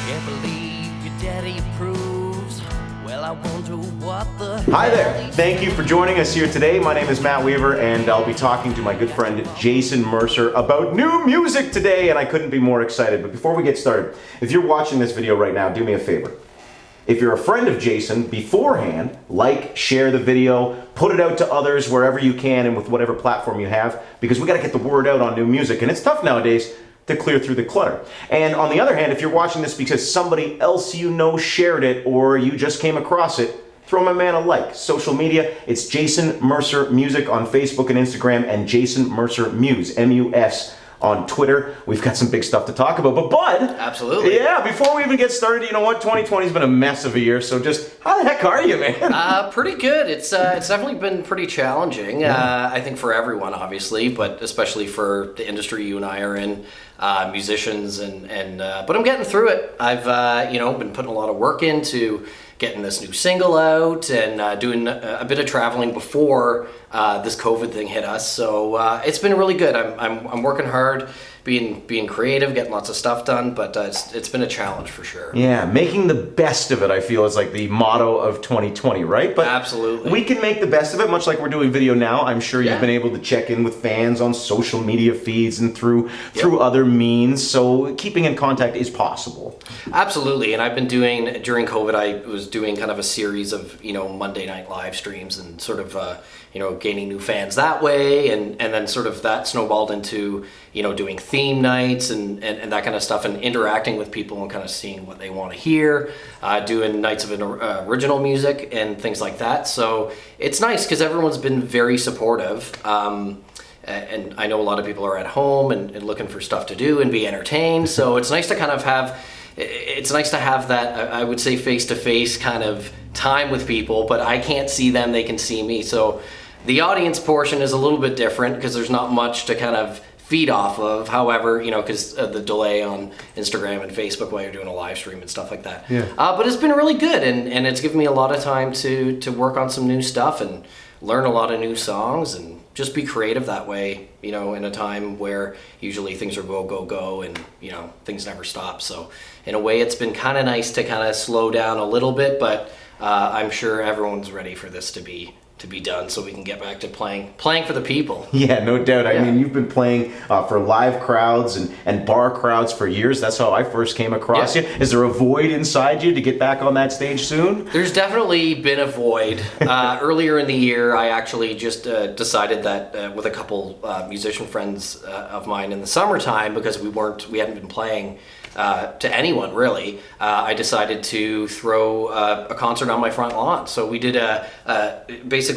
Can't believe your daddy approves. Well, I wonder what the Hi there. Thank you for joining us here today. My name is Matt Weaver, and I'll be talking to my good friend Jason Mercer about new music today, and I couldn't be more excited. But before we get started, if you're watching this video right now, do me a favor. If you're a friend of Jason, beforehand, like, share the video, put it out to others wherever you can and with whatever platform you have, because we got to get the word out on new music, and it's tough nowadays to clear through the clutter. And on the other hand, if you're watching this because somebody else you know shared it or you just came across it, throw my man a like. Social media, it's Jason Mercer Music on Facebook and Instagram, and Jason Mercer Muse, M-U-S, on Twitter. We've got some big stuff to talk about. But Bud, absolutely. Yeah, before we even get started, you know what? 2020's been a mess of a year, so just how the heck are you, man? Pretty good. It's definitely been pretty challenging. I think for everyone, obviously, but especially for the industry you and I are in, musicians, but I'm getting through it. I've been putting a lot of work into getting this new single out and doing a bit of traveling before this COVID thing hit us. So it's been really good. I'm working hard, being creative, getting lots of stuff done, but it's been a challenge for sure. Yeah, making the best of it, I feel, is like the motto of 2020, right? But absolutely, we can make the best of it, much like we're doing video now. I'm sure you've been able to check in with fans on social media feeds and through other means, so keeping in contact is possible. Absolutely, and I've been doing, during COVID, I was doing kind of a series of, Monday night live streams and sort of, gaining new fans that way, and then sort of that snowballed into, doing theme nights and that kind of stuff, and interacting with people and kind of seeing what they want to hear, doing nights of original music and things like that. So it's nice because everyone's been very supportive. And I know a lot of people are at home and looking for stuff to do and be entertained. So it's nice to kind of have that, I would say, face-to-face kind of time with people, but I can't see them, they can see me. So the audience portion is a little bit different because there's not much to kind of feed off of. However, because the delay on Instagram and Facebook while you're doing a live stream and stuff like that. Yeah. But it's been really good, and it's given me a lot of time to work on some new stuff and learn a lot of new songs and just be creative that way, in a time where usually things are go, and, things never stop. So in a way, it's been kind of nice to kind of slow down a little bit, but I'm sure everyone's ready for this to be done so we can get back to playing for the people. Yeah, no doubt. I mean, you've been playing for live crowds and bar crowds for years. That's how I first came across you. Is there a void inside you to get back on that stage soon? There's definitely been a void. Earlier in the year, I actually just decided that with a couple musician friends of mine in the summertime, because we hadn't been playing to anyone really, I decided to throw a concert on my front lawn. So we did basically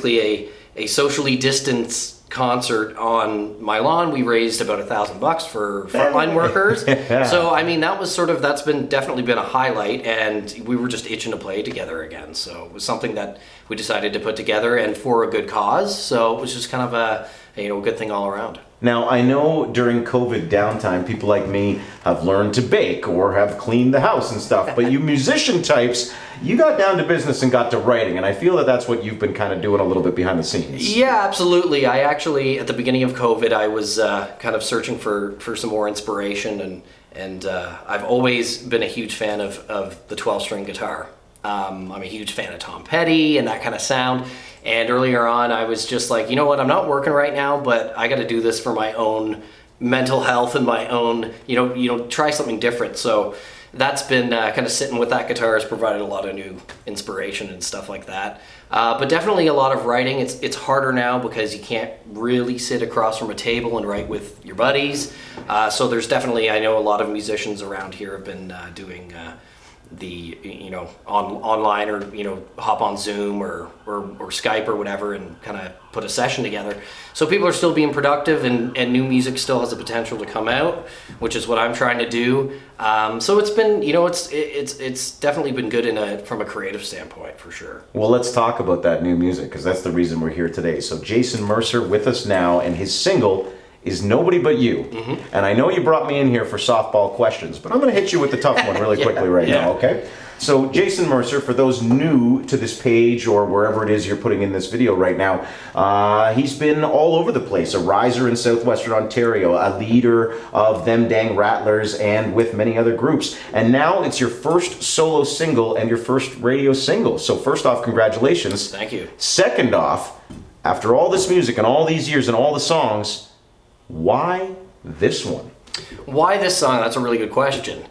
a socially distanced concert on my lawn. We raised about $1,000 for frontline workers. So I mean, that's definitely been a highlight, and we were just itching to play together again. So it was something that we decided to put together, and for a good cause. So it was just kind of a good thing all around. Now, I know during COVID downtime, people like me have learned to bake or have cleaned the house and stuff, but you musician types, you got down to business and got to writing, and I feel that that's what you've been kind of doing a little bit behind the scenes. Yeah, absolutely. I actually, at the beginning of COVID, I was kind of searching for some more inspiration, and I've always been a huge fan of the 12-string guitar. I'm a huge fan of Tom Petty and that kind of sound. And earlier on, I was just like, you know what, I'm not working right now, but I got to do this for my own mental health and my own, try something different. So that's been kind of sitting with that guitar has provided a lot of new inspiration and stuff like that. But definitely a lot of writing. It's harder now because you can't really sit across from a table and write with your buddies. So there's definitely, I know a lot of musicians around here have been doing the online, or hop on Zoom or Skype or whatever and kind of put a session together. So people are still being productive, and new music still has the potential to come out, which is what I'm trying to do. So it's been it's definitely been good from a creative standpoint, for sure. Well, let's talk about that new music, because that's the reason we're here today. So Jason Mercer with us now, and his single is Nobody But You. Mm-hmm. And I know you brought me in here for softball questions, but I'm going to hit you with the tough one really quickly now, okay? So Jason Mercer, for those new to this page or wherever it is you're putting in this video right now, he's been all over the place. A riser in Southwestern Ontario, a leader of Them Dang Rattlers, and with many other groups. And now it's your first solo single and your first radio single. So first off, congratulations. Thank you. Second off, after all this music and all these years and all the songs, why this one? Why this song? That's a really good question.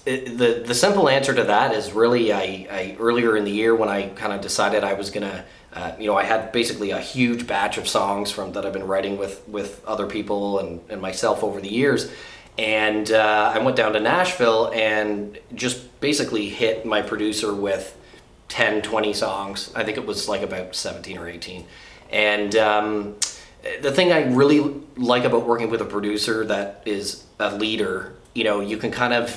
The simple answer to that is really I earlier in the year when I kind of decided I was gonna I had basically a huge batch of songs that I've been writing with other people and myself over the years, and I went down to Nashville and just basically hit my producer with 10-20 songs. I think it was like about 17 or 18, and the thing I really like about working with a producer that is a leader, you can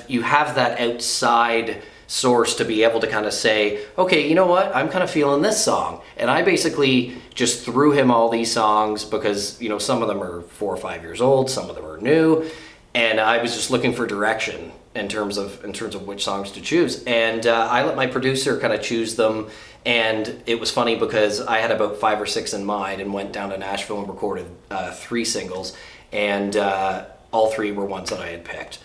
you have that outside source to be able to kind of say, okay, you know what, I'm kind of feeling this song. And I basically just threw him all these songs because, some of them are 4 or 5 years old, some of them are new. And I was just looking for direction in terms of which songs to choose. And I let my producer kind of choose them. And it was funny because I had about 5 or 6 in mind and went down to Nashville and recorded 3 singles. And all 3 were ones that I had picked.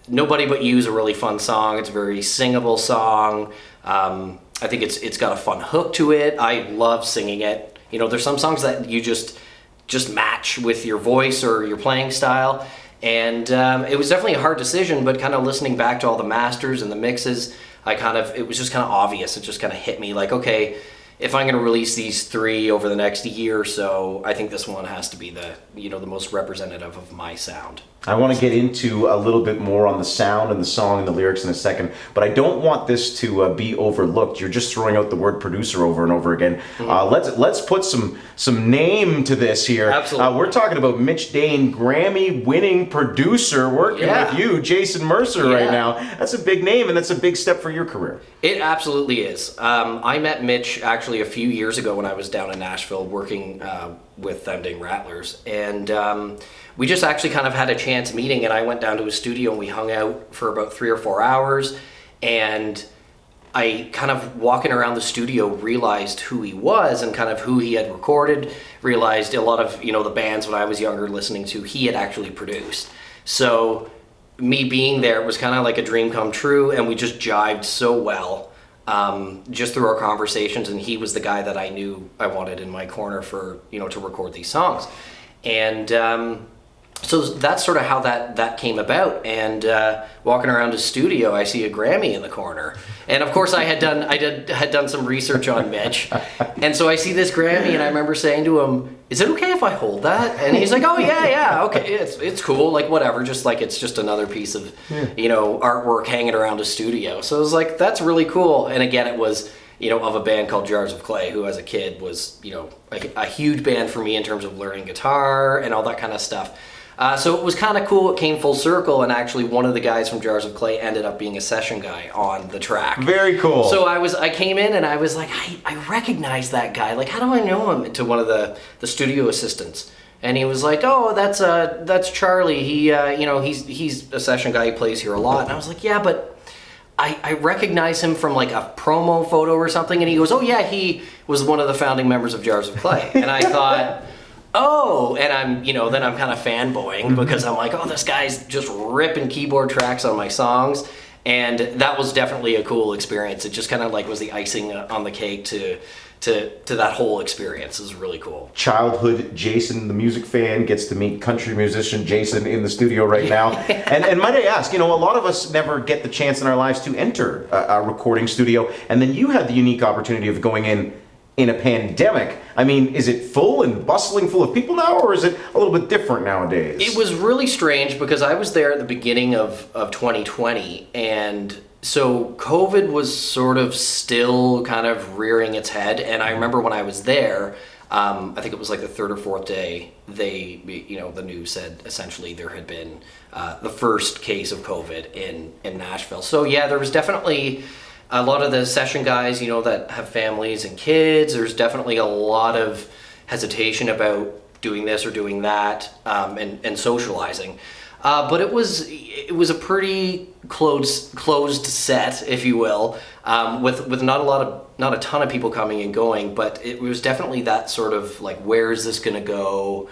Nobody But You is a really fun song. It's a very singable song. I think it's got a fun hook to it. I love singing it. There's some songs that you just match with your voice or your playing style. And it was definitely a hard decision, but kind of listening back to all the masters and the mixes, it was just kind of obvious. It just kind of hit me like, okay, if I'm going to release these 3 over the next year or so, I think this one has to be the most representative of my sound. I want to get into a little bit more on the sound and the song and the lyrics in a second, but I don't want this to be overlooked. You're just throwing out the word producer over and over again. Let's put some name to this here. Absolutely. We're talking about Mitch Dane, Grammy-winning producer, working with you, Jason Mercer, right now. That's a big name, and that's a big step for your career. It absolutely is. I met Mitch actually a few years ago when I was down in Nashville working with Them Dang Rattlers, and we just actually kind of had a chance meeting, and I went down to his studio and we hung out for about 3 or 4 hours, and I kind of walking around the studio realized who he was and kind of who he had recorded, realized a lot of the bands when I was younger listening to he had actually produced. So me being there was kind of like a dream come true, and we just jived so well just through our conversations, and he was the guy that I knew I wanted in my corner for to record these songs. And so that's sort of how that came about. And walking around his studio, I see a Grammy in the corner, and of course I had done some research on Mitch, and so I see this Grammy, and I remember saying to him, "Is it okay if I hold that?" And he's like, "Oh yeah, okay, it's cool, like whatever, just like it's just another piece of artwork hanging around a studio." So I was like, "That's really cool." And again, it was of a band called Jars of Clay, who as a kid was a huge band for me in terms of learning guitar and all that kind of stuff. So it was kind of cool. It came full circle, and actually one of the guys from Jars of Clay ended up being a session guy on the track. Very cool. So I came in and I was like, I recognize that guy. Like, how do I know him? To one of the studio assistants, and he was like, "Oh, that's Charlie. He he's a session guy. He plays here a lot." And I was like, "Yeah, but I recognize him from like a promo photo or something." And he goes, "Oh yeah, he was one of the founding members of Jars of Clay." And I thought, oh, and I'm, then I'm kind of fanboying because I'm like, oh, this guy's just ripping keyboard tracks on my songs. And that was definitely a cool experience. It just kind of like was the icing on the cake to that whole experience. It was really cool. Childhood Jason, the music fan, gets to meet country musician Jason in the studio right now. and might I ask, a lot of us never get the chance in our lives to enter a recording studio. And then you had the unique opportunity of going in a pandemic. I mean, is it full and bustling full of people now, or is it a little bit different nowadays? It was really strange because I was there at the beginning of 2020, and so COVID was sort of still kind of rearing its head. And I remember when I was there, I think it was like the 3rd or 4th day, the news said essentially there had been the first case of COVID in Nashville. So yeah, there was definitely a lot of the session guys, that have families and kids. There's definitely a lot of hesitation about doing this or doing that, and socializing. But it was a pretty closed set, if you will, with not a ton of people coming and going, but it was definitely that sort of like, where is this going to go?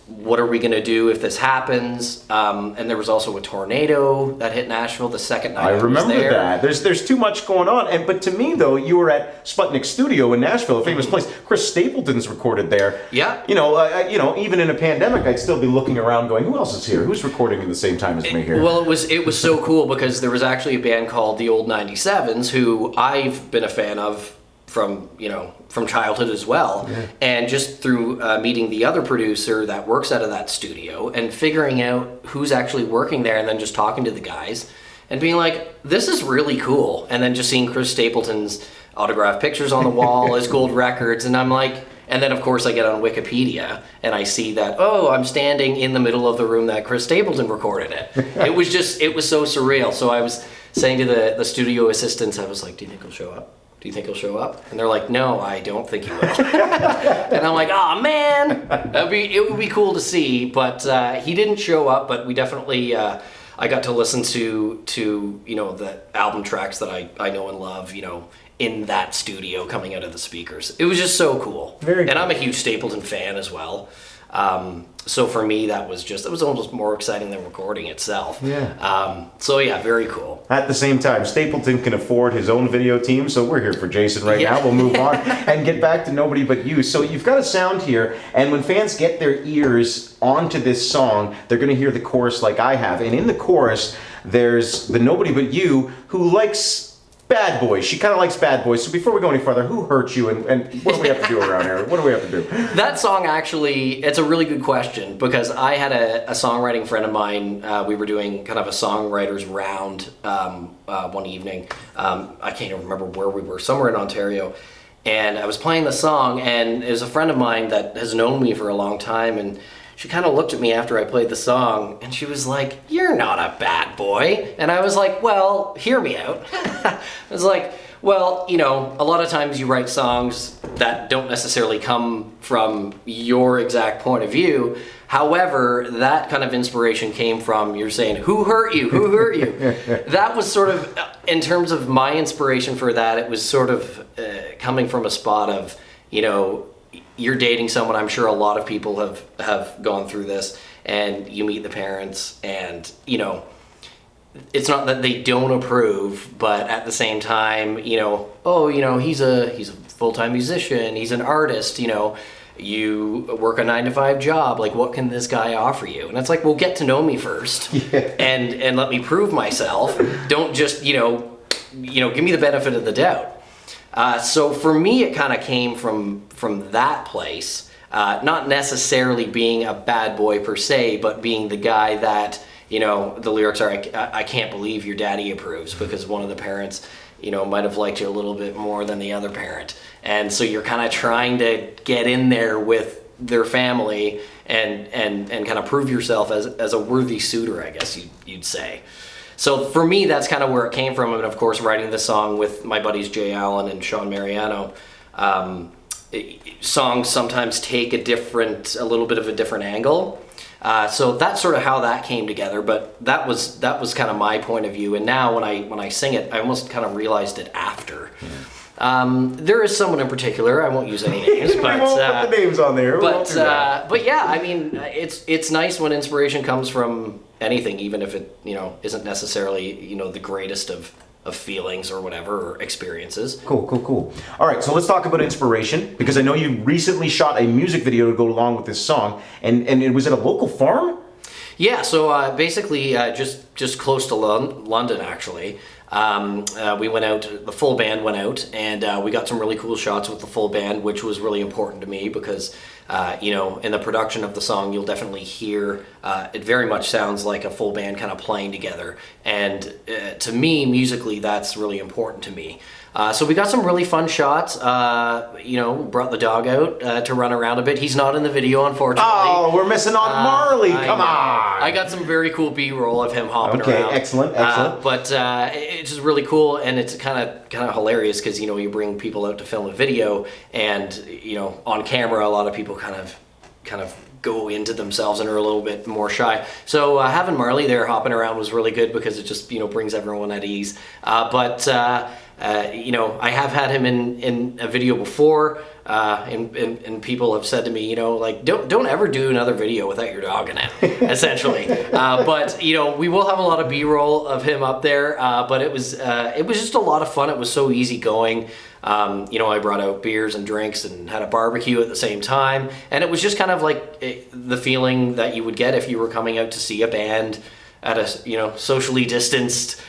What are we going to do if this happens? And there was also a tornado that hit Nashville the second night I remember there. that. There's too much going on. But to me, though, you were at Sputnik Studio in Nashville, a famous place. Chris Stapleton's recorded there. Yeah. Even in a pandemic, I'd still be looking around going, who else is here? Who's recording at the same time as me here? Well, it was so cool because there was actually a band called the Old 97s who I've been a fan of from childhood as well. Yeah. And just through meeting the other producer that works out of that studio and figuring out who's actually working there, and then just talking to the guys and being like, this is really cool. And then just seeing Chris Stapleton's autographed pictures on the wall, his gold records, and I'm like, and then of course I get on Wikipedia and I see that, I'm standing in the middle of the room that Chris Stapleton recorded it. It was so surreal. So I was saying to the studio assistants, I was like, do you think he'll show up? Do you think he'll show up? And they're like, no, I don't think he will. And I'm like, oh man, it would be cool to see. But he didn't show up, but we definitely, I got to listen to the album tracks that I know and love, in that studio coming out of the speakers. It was just so cool. Very cool. And I'm a huge Stapleton fan as well. So for me, it was almost more exciting than recording itself. Yeah. So yeah, very cool. At the same time, Stapleton can afford his own video team, so we're here for Jason right now. We'll move on and get back to Nobody But You. So you've got a sound here, and when fans get their ears onto this song, they're going to hear the chorus like I have. And in the chorus, there's the Nobody But You who likes bad boys. She kind of likes bad boys. So before we go any further, who hurt you and what do we have to do around here? What do we have to do? That song actually, it's a really good question because I had a songwriting friend of mine. We were doing kind of a songwriters round one evening. I can't even remember where we were, somewhere in Ontario. And I was playing the song, and it was a friend of mine that has known me for a long time, and she kind of looked at me after I played the song, and she was like, "You're not a bad boy." And I was like, well, hear me out. I was like, well, a lot of times you write songs that don't necessarily come from your exact point of view. However, that kind of inspiration came from, you're saying, who hurt you? Who hurt you? That was sort of, in terms of my inspiration for that, it was sort of coming from a spot of, you're dating someone. I'm sure a lot of people have gone through this, and you meet the parents, and it's not that they don't approve, but at the same time, he's a full-time musician, he's an artist, you work a 9-to-5 job, like what can this guy offer you? And it's like, well, get to know me first, and let me prove myself. Don't just give me the benefit of the doubt. So for me, it kind of came from that place, not necessarily being a bad boy per se, but being the guy that, the lyrics are, I can't believe your daddy approves, because one of the parents, might have liked you a little bit more than the other parent. And so you're kind of trying to get in there with their family and kind of prove yourself as a worthy suitor, I guess you'd say. So for me, that's kind of where it came from. And of course, writing the song with my buddies Jay Allen and Sean Mariano, songs sometimes take a little bit of a different angle. So that's sort of how that came together. But that was kind of my point of view. And now when I sing it, I almost kind of realized it after. There is someone in particular. I won't use any names, but we won't put the names on there. But yeah, I mean, it's nice when inspiration comes from anything, even if it isn't necessarily the greatest of feelings or whatever, or experiences. Cool. All right, so let's talk about inspiration, because I know you recently shot a music video to go along with this song, and it was at a local farm? Yeah, so basically just close to London, actually. We went out, the full band went out, and we got some really cool shots with the full band, which was really important to me because, in the production of the song, you'll definitely hear, it very much sounds like a full band kind of playing together. And to me, musically, that's really important to me. So we got some really fun shots, brought the dog out to run around a bit. He's not in the video, unfortunately. Oh, we're missing on Marley, come on! I got some very cool B-roll of him hopping around. Okay, excellent. But it's just really cool, and it's kind of hilarious because, you bring people out to film a video, and, on camera, a lot of people kind of go into themselves and are a little bit more shy. So having Marley there hopping around was really good because it just, brings everyone at ease. But I have had him in a video before, and people have said to me, don't ever do another video without your dog in it, essentially. But we will have a lot of B-roll of him up there. But it was just a lot of fun. It was so easy going. I brought out beers and drinks and had a barbecue at the same time, and it was just kind of like the feeling that you would get if you were coming out to see a band at a socially distanced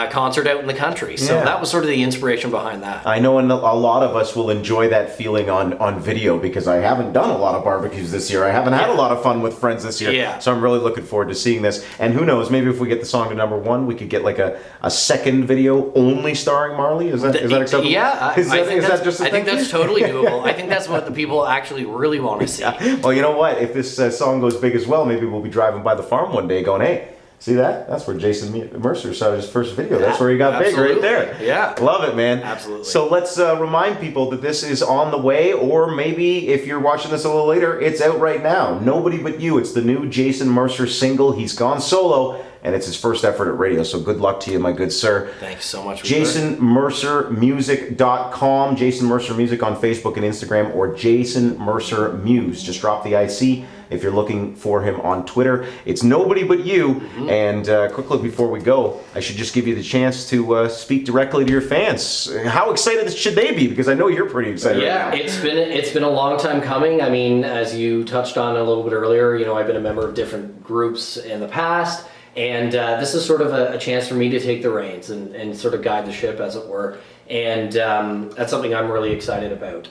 concert out in the country. So that was sort of the inspiration behind that. I know a lot of us will enjoy that feeling on video because I haven't done a lot of barbecues this year. I haven't had a lot of fun with friends this year. Yeah. So I'm really looking forward to seeing this. And who knows, maybe if we get the song to #1, we could get like a second video only starring Marley. Is that acceptable? Yeah. Is that just a I think thing? that's totally doable. I think that's what the people actually really want to see. Yeah. Well, you know what? If this song goes big as well, maybe we'll be driving by the farm one day going, hey, see that? That's where Jason Mercer saw his first video. That's where he got big, right there. Yeah. Love it, man. Absolutely. So let's remind people that this is on the way, or maybe if you're watching this a little later, it's out right now. Nobody But You. It's the new Jason Mercer single. He's gone solo, and it's his first effort at radio. So good luck to you, my good sir. Thanks so much. JasonMercerMusic.com. Jason Mercer Music on Facebook and Instagram, or Jason Mercer Muse. Just drop the IC if you're looking for him on Twitter. It's Nobody But You. Mm-hmm. And quickly before we go, I should just give you the chance to speak directly to your fans. How excited should they be? Because I know you're pretty excited Yeah, right now. it's been a long time coming. I mean, as you touched on a little bit earlier, I've been a member of different groups in the past. And this is sort of a chance for me to take the reins and sort of guide the ship, as it were. And that's something I'm really excited about.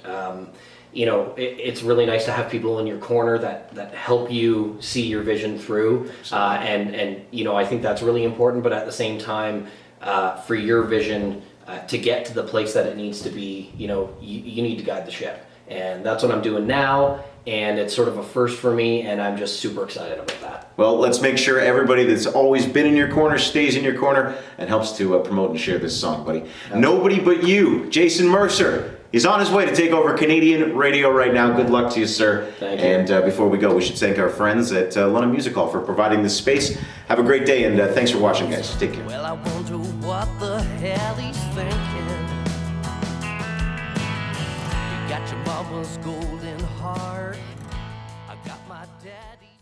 It's really nice to have people in your corner that help you see your vision through. And I think that's really important. But at the same time, for your vision to get to the place that it needs to be, you need to guide the ship. And that's what I'm doing now. And it's sort of a first for me, and I'm just super excited about that. Well, let's make sure everybody that's always been in your corner stays in your corner and helps to promote and share this song, buddy. Okay. Nobody But You. Jason Mercer is on his way to take over Canadian radio right now. Good luck to you, sir. Thank you. And before we go, we should thank our friends at London Music Hall for providing this space. Have a great day, and thanks for watching, guys. Take care. Well, I wonder what the hell he's thinking. You got your mama's golden heart. I got my daddy.